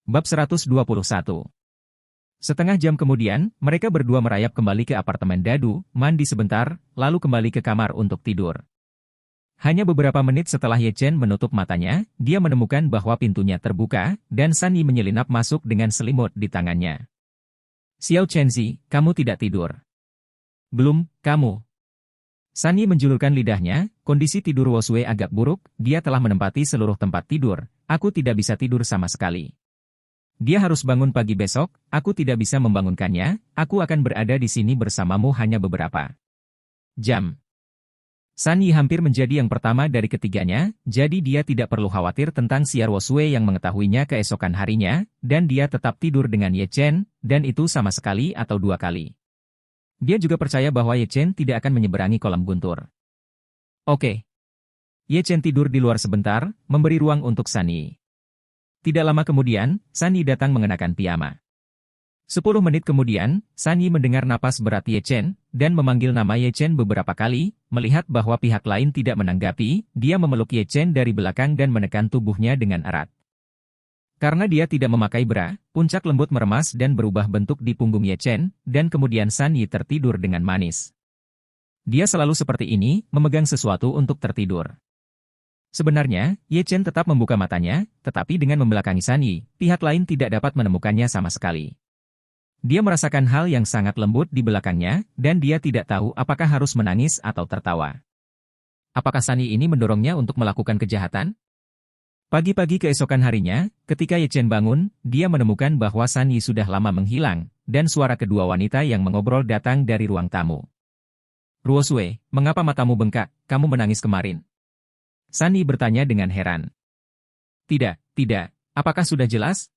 Bab 121. Setengah jam kemudian, mereka berdua merayap kembali ke apartemen Dadu, mandi sebentar, lalu kembali ke kamar untuk tidur. Hanya beberapa menit setelah Ye Chen menutup matanya, dia menemukan bahwa pintunya terbuka, dan San Yi menyelinap masuk dengan selimut di tangannya. "Xiao Chenzi, kamu tidak tidur?" "Belum, kamu." San Yi menjulurkan lidahnya, kondisi tidur Wo Sui agak buruk, dia telah menempati seluruh tempat tidur, aku tidak bisa tidur sama sekali. Dia harus bangun pagi besok, aku tidak bisa membangunkannya, aku akan berada di sini bersamamu hanya beberapa jam. San Yi hampir menjadi yang pertama dari ketiganya, jadi dia tidak perlu khawatir tentang siar Wo Sui yang mengetahuinya keesokan harinya, dan dia tetap tidur dengan Ye Chen, dan itu sama sekali atau dua kali. Dia juga percaya bahwa Ye Chen tidak akan menyeberangi kolam guntur. Oke. Ye Chen tidur di luar sebentar, memberi ruang untuk San Yi. Tidak lama kemudian, San Yi datang mengenakan piyama. 10 menit kemudian, San Yi mendengar napas berat Ye Chen, dan memanggil nama Ye Chen beberapa kali, melihat bahwa pihak lain tidak menanggapi, dia memeluk Ye Chen dari belakang dan menekan tubuhnya dengan erat. Karena dia tidak memakai bra, puncak lembut meremas dan berubah bentuk di punggung Ye Chen, dan kemudian San Yi tertidur dengan manis. Dia selalu seperti ini, memegang sesuatu untuk tertidur. Sebenarnya, Ye Chen tetap membuka matanya, tetapi dengan membelakangi San Yi, pihak lain tidak dapat menemukannya sama sekali. Dia merasakan hal yang sangat lembut di belakangnya, dan dia tidak tahu apakah harus menangis atau tertawa. Apakah San Yi ini mendorongnya untuk melakukan kejahatan? Pagi-pagi keesokan harinya, ketika Ye Chen bangun, dia menemukan bahwa San Yi sudah lama menghilang, dan suara kedua wanita yang mengobrol datang dari ruang tamu. "Ruo Sui, mengapa matamu bengkak, kamu menangis kemarin?" San Yi bertanya dengan heran. Tidak, apakah sudah jelas?"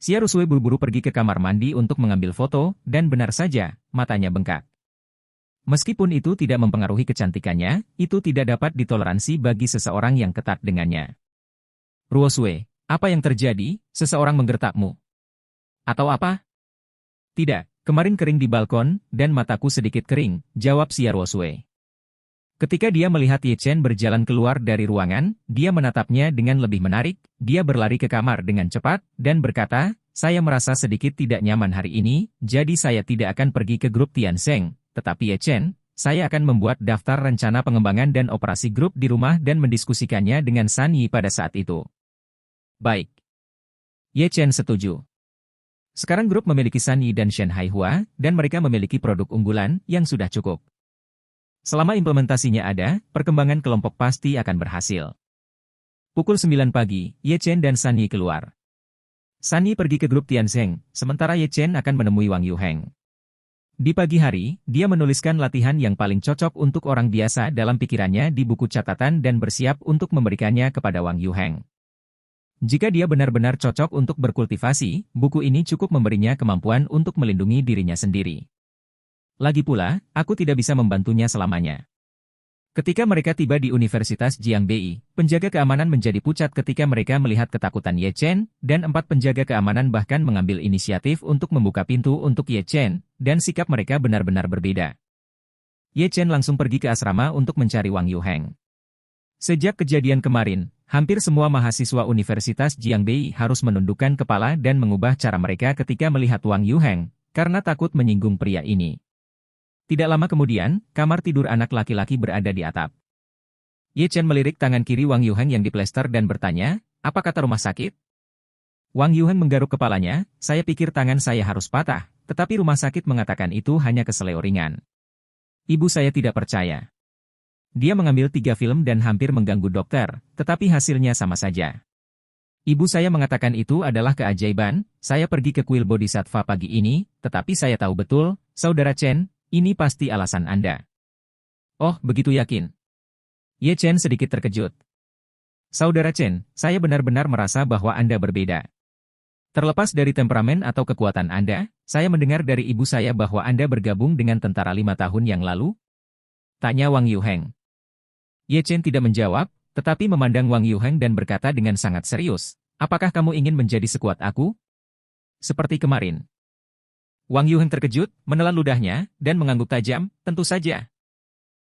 Xia Rusui buru-buru pergi ke kamar mandi untuk mengambil foto, dan benar saja, matanya bengkak. Meskipun itu tidak mempengaruhi kecantikannya, itu tidak dapat ditoleransi bagi seseorang yang ketat dengannya. "Ruo Sui, apa yang terjadi? Seseorang menggertakmu? Atau apa?" "Tidak, kemarin kering di balkon, dan mataku sedikit kering," jawab Xia Rusui. Ketika dia melihat Ye Chen berjalan keluar dari ruangan, dia menatapnya dengan lebih menarik, dia berlari ke kamar dengan cepat, dan berkata, "Saya merasa sedikit tidak nyaman hari ini, jadi saya tidak akan pergi ke grup Tiansheng, tetapi Ye Chen, saya akan membuat daftar rencana pengembangan dan operasi grup di rumah dan mendiskusikannya dengan San Yi pada saat itu." "Baik." Ye Chen setuju. Sekarang grup memiliki San Yi dan Shen Haihua, dan mereka memiliki produk unggulan yang sudah cukup. Selama implementasinya ada, perkembangan kelompok pasti akan berhasil. Pukul 9 pagi, Ye Chen dan San Yi keluar. San Yi pergi ke grup Tiansheng, sementara Ye Chen akan menemui Wang Yuheng. Di pagi hari, dia menuliskan latihan yang paling cocok untuk orang biasa dalam pikirannya di buku catatan dan bersiap untuk memberikannya kepada Wang Yuheng. Jika dia benar-benar cocok untuk berkultivasi, buku ini cukup memberinya kemampuan untuk melindungi dirinya sendiri. Lagi pula, aku tidak bisa membantunya selamanya. Ketika mereka tiba di Universitas Jiangbei, penjaga keamanan menjadi pucat ketika mereka melihat ketakutan Ye Chen, dan 4 penjaga keamanan bahkan mengambil inisiatif untuk membuka pintu untuk Ye Chen, dan sikap mereka benar-benar berbeda. Ye Chen langsung pergi ke asrama untuk mencari Wang Yuheng. Sejak kejadian kemarin, hampir semua mahasiswa Universitas Jiangbei harus menundukkan kepala dan mengubah cara mereka ketika melihat Wang Yuheng, karena takut menyinggung pria ini. Tidak lama kemudian, kamar tidur anak laki-laki berada di atap. Ye Chen melirik tangan kiri Wang Yuheng yang diplester dan bertanya, "Apa kata rumah sakit?" Wang Yuheng menggaruk kepalanya, "Saya pikir tangan saya harus patah, tetapi rumah sakit mengatakan itu hanya keseleo ringan. Ibu saya tidak percaya. Dia mengambil 3 film dan hampir mengganggu dokter, tetapi hasilnya sama saja. Ibu saya mengatakan itu adalah keajaiban, saya pergi ke kuil Bodhisattva pagi ini, tetapi saya tahu betul, Saudara Chen, ini pasti alasan Anda." "Oh, begitu yakin?" Ye Chen sedikit terkejut. "Saudara Chen, saya benar-benar merasa bahwa Anda berbeda. Terlepas dari temperamen atau kekuatan Anda, saya mendengar dari ibu saya bahwa Anda bergabung dengan tentara 5 tahun yang lalu?" tanya Wang Yuheng. Ye Chen tidak menjawab, tetapi memandang Wang Yuheng dan berkata dengan sangat serius, "Apakah kamu ingin menjadi sekuat aku? Seperti kemarin?" Wang Yuheng terkejut, menelan ludahnya, dan mengangguk tajam, "Tentu saja."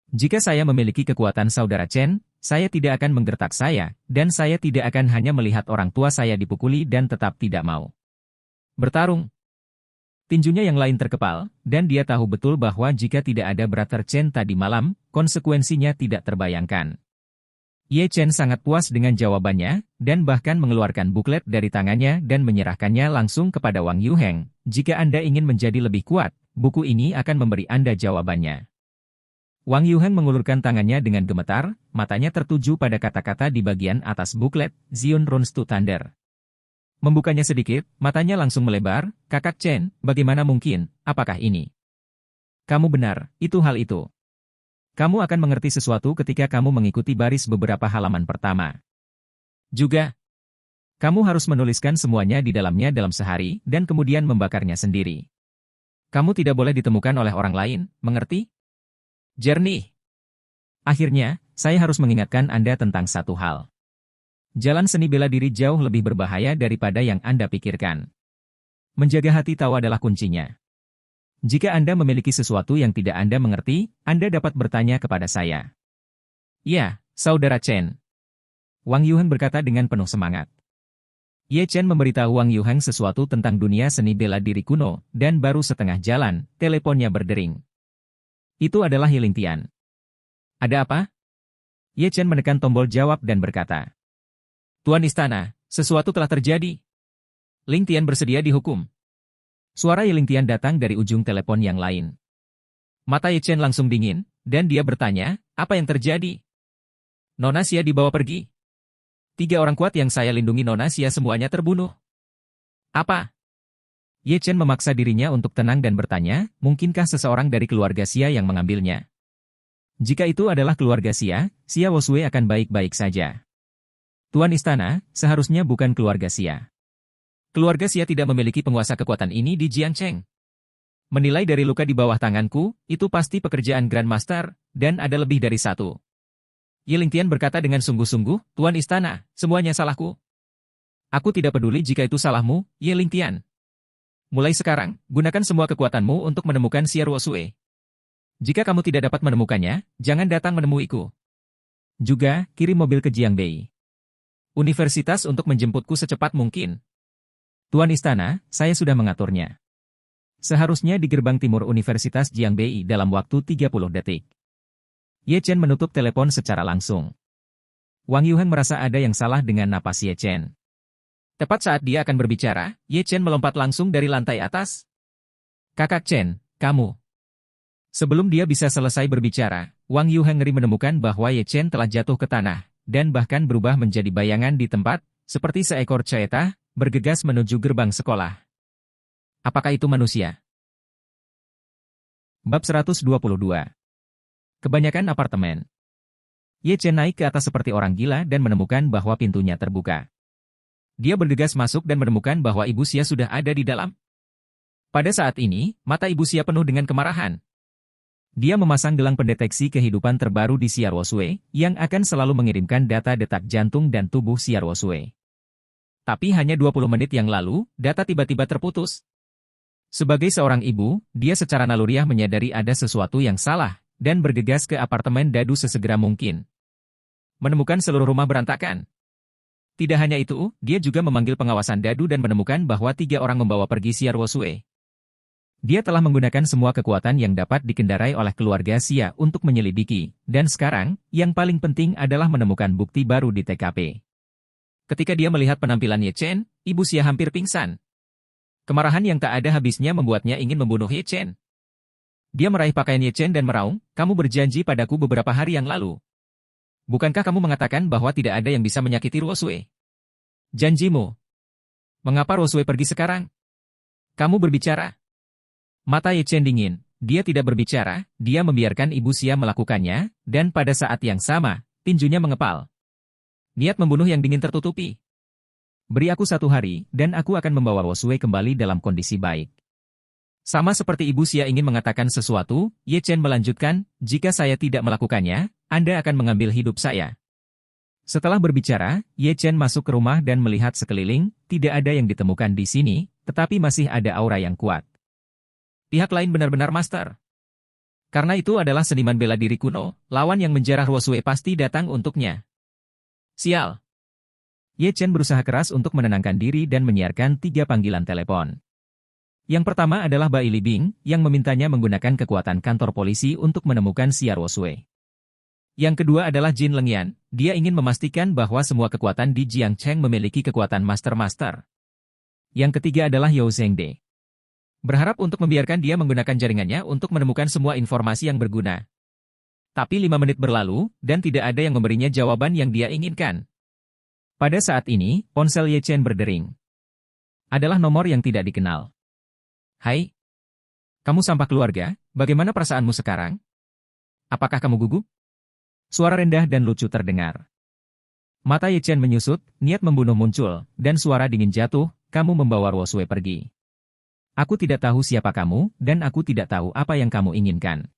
Jika saya memiliki kekuatan saudara Chen, saya tidak akan menggertak saya, dan saya tidak akan hanya melihat orang tua saya dipukuli dan tetap tidak mau bertarung. Tinjunya yang lain terkepal, dan dia tahu betul bahwa jika tidak ada Brother Chen tadi malam, konsekuensinya tidak terbayangkan. Ye Chen sangat puas dengan jawabannya, dan bahkan mengeluarkan buklet dari tangannya dan menyerahkannya langsung kepada Wang Yuheng. Jika Anda ingin menjadi lebih kuat, buku ini akan memberi Anda jawabannya. Wang Yuheng mengulurkan tangannya dengan gemetar, matanya tertuju pada kata-kata di bagian atas buklet, Zion Runs to Thunder. Membukanya sedikit, matanya langsung melebar. Kakak Chen, bagaimana mungkin, apakah ini? Kamu benar, itu hal itu. Kamu akan mengerti sesuatu ketika kamu mengikuti baris beberapa halaman pertama. Juga, kamu harus menuliskan semuanya di dalamnya dalam sehari, dan kemudian membakarnya sendiri. Kamu tidak boleh ditemukan oleh orang lain, mengerti? Jernih. Akhirnya, saya harus mengingatkan Anda tentang satu hal. Jalan seni bela diri jauh lebih berbahaya daripada yang Anda pikirkan. Menjaga hati tahu adalah kuncinya. Jika Anda memiliki sesuatu yang tidak Anda mengerti, Anda dapat bertanya kepada saya. Ya, Saudara Chen. Wang Yuheng berkata dengan penuh semangat. Ye Chen memberitahu Wang Yuheng sesuatu tentang dunia seni bela diri kuno, dan baru setengah jalan, teleponnya berdering. Itu adalah Ye Lingtian. Ada apa? Ye Chen menekan tombol jawab dan berkata. Tuan Istana, sesuatu telah terjadi. Lingtian bersedia dihukum. Suara Ye Lingtian datang dari ujung telepon yang lain. Mata Ye Chen langsung dingin, dan dia bertanya, apa yang terjadi? Nona Xia dibawa pergi. 3 orang kuat yang saya lindungi Nona Xia semuanya terbunuh. Apa? Ye Chen memaksa dirinya untuk tenang dan bertanya, mungkinkah seseorang dari keluarga Xia yang mengambilnya? Jika itu adalah keluarga Xia, Xia Wosui akan baik-baik saja. Tuan Istana, seharusnya bukan keluarga Xia. Keluarga Xia tidak memiliki penguasa kekuatan ini di Jiangcheng. Menilai dari luka di bawah tanganku, itu pasti pekerjaan Grandmaster, dan ada lebih dari satu. Ye Lingtian berkata dengan sungguh-sungguh, Tuan Istana, semuanya salahku. Aku tidak peduli jika itu salahmu, Ye Lingtian. Mulai sekarang, gunakan semua kekuatanmu untuk menemukan Xia Ruosue. Jika kamu tidak dapat menemukannya, jangan datang menemuiku. Juga, kirim mobil ke Jiangbei Universitas untuk menjemputku secepat mungkin. Tuan Istana, saya sudah mengaturnya. Seharusnya di gerbang timur Universitas Jiangbei dalam waktu 30 detik. Ye Chen menutup telepon secara langsung. Wang Yuheng merasa ada yang salah dengan napas Ye Chen. Tepat saat dia akan berbicara, Ye Chen melompat langsung dari lantai atas. Kakak Chen, kamu. Sebelum dia bisa selesai berbicara, Wang Yuheng ngeri menemukan bahwa Ye Chen telah jatuh ke tanah, dan bahkan berubah menjadi bayangan di tempat, seperti seekor caeta, bergegas menuju gerbang sekolah. Apakah itu manusia? Bab 122. Kebanyakan apartemen. Ye Chen naik ke atas seperti orang gila dan menemukan bahwa pintunya terbuka. Dia bergegas masuk dan menemukan bahwa Ibu Xia sudah ada di dalam. Pada saat ini, mata Ibu Xia penuh dengan kemarahan. Dia memasang gelang pendeteksi kehidupan terbaru di Xia Ruosue, yang akan selalu mengirimkan data detak jantung dan tubuh Xia Ruosue. Tapi hanya 20 menit yang lalu, data tiba-tiba terputus. Sebagai seorang ibu, dia secara naluriah menyadari ada sesuatu yang salah, dan bergegas ke apartemen Dadu sesegera mungkin. Menemukan seluruh rumah berantakan. Tidak hanya itu, dia juga memanggil pengawasan Dadu dan menemukan bahwa 3 orang membawa pergi Xia Ruosue. Dia telah menggunakan semua kekuatan yang dapat dikendarai oleh keluarga Xia untuk menyelidiki, dan sekarang, yang paling penting adalah menemukan bukti baru di TKP. Ketika dia melihat penampilan Ye Chen, Ibu Xia hampir pingsan. Kemarahan yang tak ada habisnya membuatnya ingin membunuh Ye Chen. Dia meraih pakaian Ye Chen dan meraung, kamu berjanji padaku beberapa hari yang lalu. Bukankah kamu mengatakan bahwa tidak ada yang bisa menyakiti Ruosue? Janjimu. Mengapa Ruosue pergi sekarang? Kamu berbicara. Mata Ye Chen dingin, dia tidak berbicara, dia membiarkan Ibu Xia melakukannya, dan pada saat yang sama, tinjunya mengepal. Niat membunuh yang dingin tertutupi. Beri aku 1 hari, dan aku akan membawa Ruosue kembali dalam kondisi baik. Sama seperti Ibu Xia ingin mengatakan sesuatu, Ye Chen melanjutkan, jika saya tidak melakukannya, Anda akan mengambil hidup saya. Setelah berbicara, Ye Chen masuk ke rumah dan melihat sekeliling, tidak ada yang ditemukan di sini, tetapi masih ada aura yang kuat. Pihak lain benar-benar master. Karena itu adalah seniman bela diri kuno, lawan yang menjarah Ruosue pasti datang untuknya. Sial. Ye Chen berusaha keras untuk menenangkan diri dan menyiarkan 3 panggilan telepon. Yang pertama adalah Bai Libing, yang memintanya menggunakan kekuatan kantor polisi untuk menemukan Xia Ruosue. Yang kedua adalah Jin Lengyan, dia ingin memastikan bahwa semua kekuatan di Jiangcheng memiliki kekuatan master-master. Yang ketiga adalah Yao Zhengde. Berharap untuk membiarkan dia menggunakan jaringannya untuk menemukan semua informasi yang berguna. Tapi 5 menit berlalu, dan tidak ada yang memberinya jawaban yang dia inginkan. Pada saat ini, ponsel Ye Chen berdering. Adalah nomor yang tidak dikenal. Hai. Kamu sampah keluarga, bagaimana perasaanmu sekarang? Apakah kamu gugup? Suara rendah dan lucu terdengar. Mata Ye Chen menyusut, niat membunuh muncul, dan suara dingin jatuh, kamu membawa Ruosue pergi. Aku tidak tahu siapa kamu, dan aku tidak tahu apa yang kamu inginkan.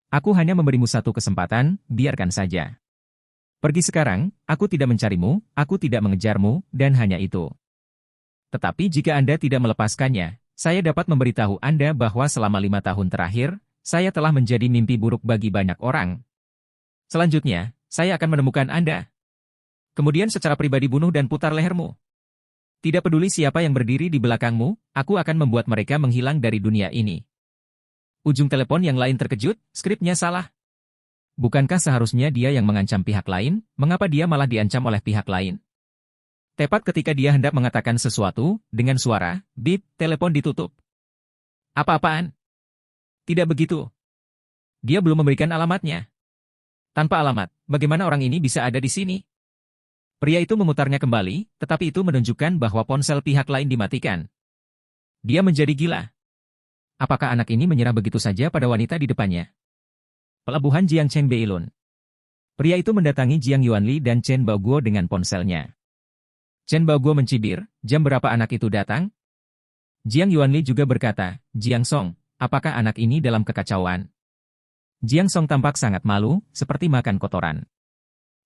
Aku hanya memberimu satu kesempatan, biarkan saja. Pergi sekarang, aku tidak mencarimu, aku tidak mengejarmu, dan hanya itu. Tetapi jika Anda tidak melepaskannya, saya dapat memberitahu Anda bahwa selama 5 tahun terakhir, saya telah menjadi mimpi buruk bagi banyak orang. Selanjutnya, saya akan menemukan Anda. Kemudian secara pribadi bunuh dan putar lehermu. Tidak peduli siapa yang berdiri di belakangmu, aku akan membuat mereka menghilang dari dunia ini. Ujung telepon yang lain terkejut, skripnya salah. Bukankah seharusnya dia yang mengancam pihak lain, mengapa dia malah diancam oleh pihak lain? Tepat ketika dia hendak mengatakan sesuatu, dengan suara, bip, telepon ditutup. Apa-apaan? Tidak begitu. Dia belum memberikan alamatnya. Tanpa alamat, bagaimana orang ini bisa ada di sini? Pria itu memutarnya kembali, tetapi itu menunjukkan bahwa ponsel pihak lain dimatikan. Dia menjadi gila. Apakah anak ini menyerah begitu saja pada wanita di depannya? Pelabuhan Jiangcheng Beilun. Pria itu mendatangi Jiang Yuanli dan Chen Baoguo dengan ponselnya. Chen Baoguo mencibir, jam berapa anak itu datang? Jiang Yuanli juga berkata, Jiang Song, apakah anak ini dalam kekacauan? Jiang Song tampak sangat malu, seperti makan kotoran.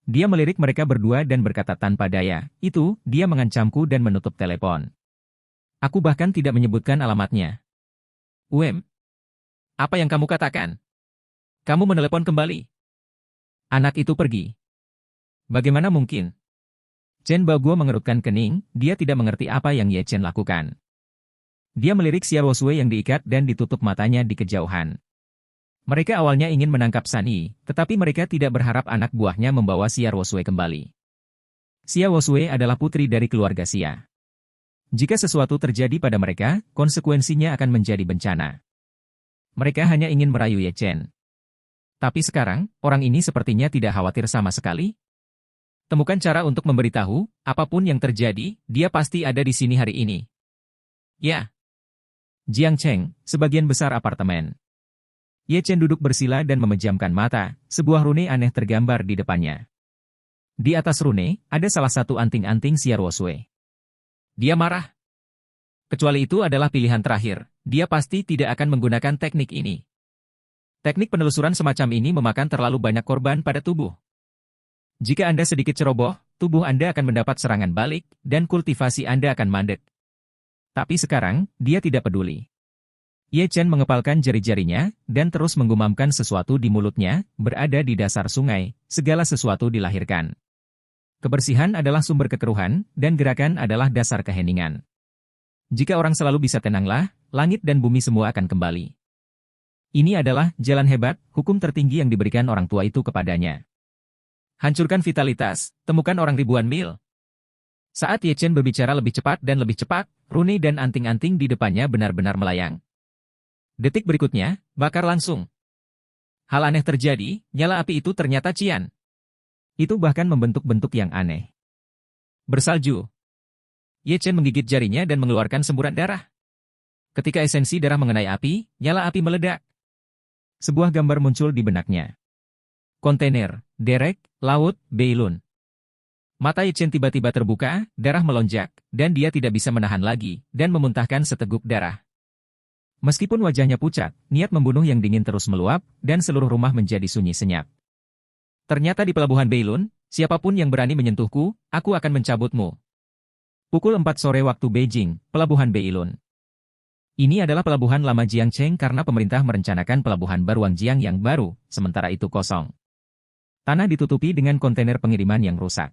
Dia melirik mereka berdua dan berkata tanpa daya, itu, dia mengancamku dan menutup telepon. Aku bahkan tidak menyebutkan alamatnya. Apa yang kamu katakan? Kamu menelepon kembali. Anak itu pergi. Bagaimana mungkin? Chen Baoguo mengerutkan kening, dia tidak mengerti apa yang Ye Chen lakukan. Dia melirik Xia Ruosue yang diikat dan ditutup matanya di kejauhan. Mereka awalnya ingin menangkap San Yi, tetapi mereka tidak berharap anak buahnya membawa Xia Ruosue kembali. Xia Ruosue adalah putri dari keluarga Xia. Jika sesuatu terjadi pada mereka, konsekuensinya akan menjadi bencana. Mereka hanya ingin merayu Ye Chen. Tapi sekarang, orang ini sepertinya tidak khawatir sama sekali. Temukan cara untuk memberitahu, apapun yang terjadi, dia pasti ada di sini hari ini. Ya. Jiangcheng, sebagian besar apartemen. Ye Chen duduk bersila dan memejamkan mata, sebuah rune aneh tergambar di depannya. Di atas rune, ada salah satu anting-anting Xia Ruosue. Dia marah. Kecuali itu adalah pilihan terakhir, dia pasti tidak akan menggunakan teknik ini. Teknik penelusuran semacam ini memakan terlalu banyak korban pada tubuh. Jika Anda sedikit ceroboh, tubuh Anda akan mendapat serangan balik, dan kultivasi Anda akan mandek. Tapi sekarang, dia tidak peduli. Ye Chen mengepalkan jari-jarinya, dan terus menggumamkan sesuatu di mulutnya, berada di dasar sungai, segala sesuatu dilahirkan. Kebersihan adalah sumber kekeruhan, dan gerakan adalah dasar keheningan. Jika orang selalu bisa tenanglah, langit dan bumi semua akan kembali. Ini adalah jalan hebat, hukum tertinggi yang diberikan orang tua itu kepadanya. Hancurkan vitalitas, temukan orang ribuan mil. Saat Ye Chen berbicara lebih cepat dan lebih cepat, rune dan anting-anting di depannya benar-benar melayang. Detik berikutnya, bakar langsung. Hal aneh terjadi, nyala api itu ternyata cian. Itu bahkan membentuk-bentuk yang aneh. Bersalju. Ye Chen menggigit jarinya dan mengeluarkan semburan darah. Ketika esensi darah mengenai api, nyala api meledak. Sebuah gambar muncul di benaknya. Kontainer, derek, laut, Beilun. Mata Ye Chen tiba-tiba terbuka, darah melonjak, dan dia tidak bisa menahan lagi, dan memuntahkan seteguk darah. Meskipun wajahnya pucat, niat membunuh yang dingin terus meluap, dan seluruh rumah menjadi sunyi senyap. Ternyata di pelabuhan Beilun, siapapun yang berani menyentuhku, aku akan mencabutmu. Pukul 4 sore waktu Beijing, pelabuhan Beilun. Ini adalah pelabuhan lama Jiangcheng karena pemerintah merencanakan pelabuhan baru Wangjiang yang baru, sementara itu kosong. Tanah ditutupi dengan kontainer pengiriman yang rusak.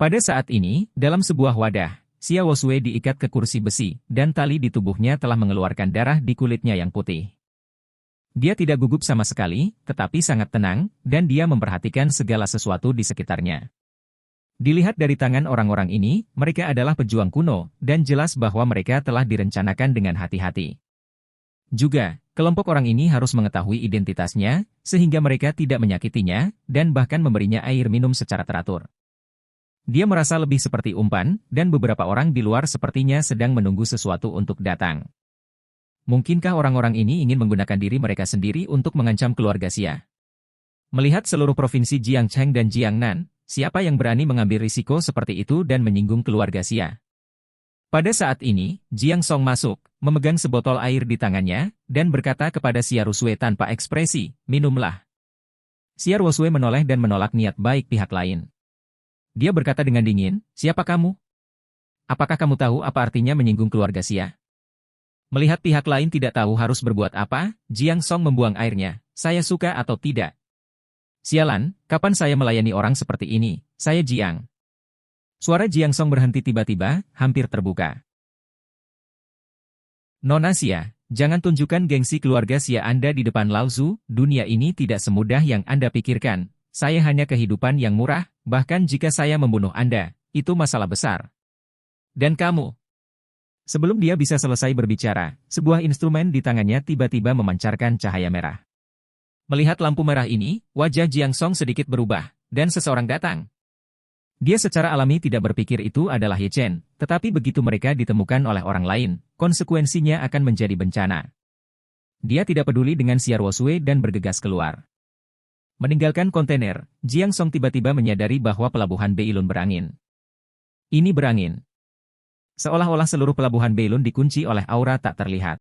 Pada saat ini, dalam sebuah wadah, Xia Wosue diikat ke kursi besi, dan tali di tubuhnya telah mengeluarkan darah di kulitnya yang putih. Dia tidak gugup sama sekali, tetapi sangat tenang, dan dia memperhatikan segala sesuatu di sekitarnya. Dilihat dari tangan orang-orang ini, mereka adalah pejuang kuno, dan jelas bahwa mereka telah direncanakan dengan hati-hati. Juga, kelompok orang ini harus mengetahui identitasnya, sehingga mereka tidak menyakitinya, dan bahkan memberinya air minum secara teratur. Dia merasa lebih seperti umpan, dan beberapa orang di luar sepertinya sedang menunggu sesuatu untuk datang. Mungkinkah orang-orang ini ingin menggunakan diri mereka sendiri untuk mengancam keluarga Xia? Melihat seluruh provinsi Jiangcheng dan Jiangnan, siapa yang berani mengambil risiko seperti itu dan menyinggung keluarga Xia? Pada saat ini, Jiang Song masuk, memegang sebotol air di tangannya, dan berkata kepada Xia Rusue tanpa ekspresi, minumlah. Xia Rusue menoleh dan menolak niat baik pihak lain. Dia berkata dengan dingin, siapa kamu? Apakah kamu tahu apa artinya menyinggung keluarga Xia? Melihat pihak lain tidak tahu harus berbuat apa, Jiang Song membuang airnya, saya suka atau tidak. Sialan, kapan saya melayani orang seperti ini, saya Jiang. Suara Jiang Song berhenti tiba-tiba, hampir terbuka. Nona Xia, jangan tunjukkan gengsi keluarga Xia Anda di depan Lao Zu, dunia ini tidak semudah yang Anda pikirkan. Saya hanya kehidupan yang murah, bahkan jika saya membunuh Anda, itu masalah besar. Dan kamu. Sebelum dia bisa selesai berbicara, sebuah instrumen di tangannya tiba-tiba memancarkan cahaya merah. Melihat lampu merah ini, wajah Jiang Song sedikit berubah, dan seseorang datang. Dia secara alami tidak berpikir itu adalah Ye Chen, tetapi begitu mereka ditemukan oleh orang lain, konsekuensinya akan menjadi bencana. Dia tidak peduli dengan Xia Rusue dan bergegas keluar. Meninggalkan kontainer, Jiang Song tiba-tiba menyadari bahwa pelabuhan Beilun berangin. Ini berangin. Seolah-olah seluruh pelabuhan Beilun dikunci oleh aura tak terlihat.